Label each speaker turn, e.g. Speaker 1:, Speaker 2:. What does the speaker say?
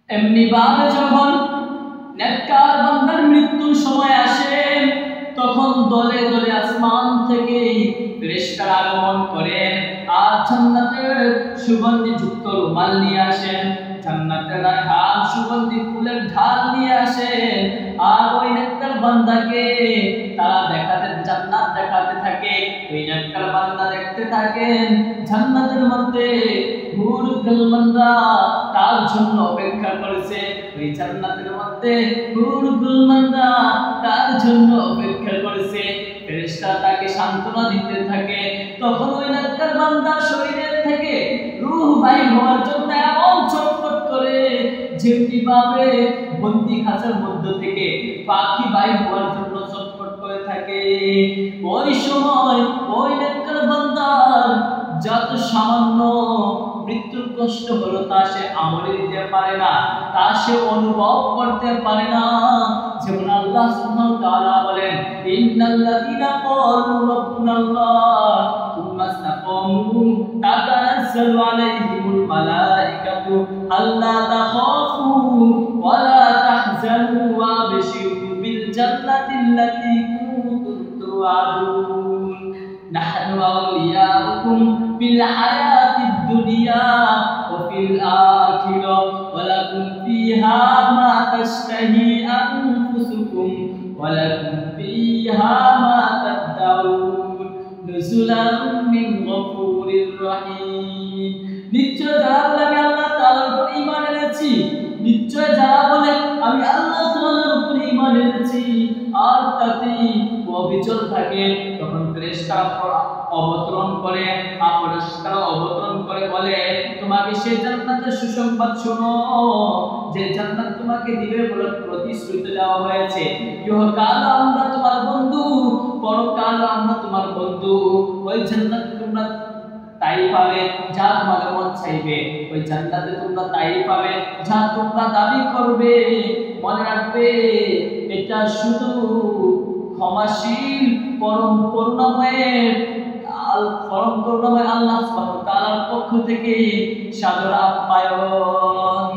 Speaker 1: এমনি ভাবে যখন নেককার বান্দার মৃত্যুর সময় আসে তখন দলে দলে আসমান থেকে ফেরেশতারা আগমন করেন আর জান্নাতের সুগন্ধিযুক্ত রুমাল নিয়ে আসেন, জান্নাতের রায়হান সুগন্ধি ফুলের ঢাল নিয়ে আসেন। আর ওই নেককার বান্দাকে তারা জান্নাত দেখাতে থাকে। ওই নেককার বান্দা দেখতে থাকেন জান্নাতের মধ্যে হুরুল বান্দা তার জন্য অপেক্ষা করেছে। ওই জান্নাতের মধ্যে হুরুল বান্দা তার জন্য অপেক্ষা করেছে। ফেরেশতা তাকে সান্ত্বনা দিতে থাকে। তখন ওই নেককার বান্দার শরীরের থেকে রূহ বাইর হওয়ার জন্য এমন ছটফট করে যেমনি ভাবে বন্দি খাঁচার মধ্য থেকে পাখি বাইর হওয়ার জন্য ছটফট করে থাকে। ওই সময় ওই নেককার বান্দার যত সামান্য মৃত্যুর কষ্ট হলো তা সে আমলে দিতে পারে না, তা সে অনুভব করতে পারে না। যেমন আল্লাহ সুবহানাহু ওয়া তাআলা বলেন, ইন্নাল্লাযীনা ক্বালু রাব্বুনাল্লাহ সুম্মা ইসতাকামু তাতানাজ্জালু আলাইহিমুল মালাইকাতু আল্লা তাখাফু ওয়া লা তাহজানু ওয়া আবশিরু বিল জান্নাতিল্লাতী কুনতুম তুআদুন নাহনু আউলিয়াউকুম ফিল হায়াতিদ দুনিয়া ওয়া ফিল আখিরাহ ওয়া লাকুম ফিহা মা তাশতাহি আনফুসুকুম ওয়া লাকুম ফিহা মা তাদউন নুজুলাম মিন গফুরির রহিম। নিশ্চয় যারা বলে আমি আল্লাহ তাআলার উপর ঈমান এনেছি, নিশ্চয় যারা বলে আমি আল্লাহ তাআলার উপর ঈমান এনেছি আর তাতে অবিচল থাকে, তখন ফেরেশতারা অবতরণ করে বলে তোমাকে সেই জান্নাতের সুসংবাদ শোনো যে জান্নাত তোমাকে দিবে বলে প্রতিশ্রুতি দেওয়া হয়েছে। ইহকাল আমরা তোমার বন্ধু, পরকাল আমরা তোমার বন্ধু। ওই জান্নাত তোমরা তাই পাবে যা তোমাদের মন চাইবে, ওই জান্নাতে তোমরা তাই পাবে যা তোমরা দাবি করবে। মনে রাখবে এটা শুধু ক্ষমাশীল পরম করুণাময় আল্লাহ সুবহানাহু ওয়া তাআলার পক্ষ থেকে সাদর আপ্যায়ন।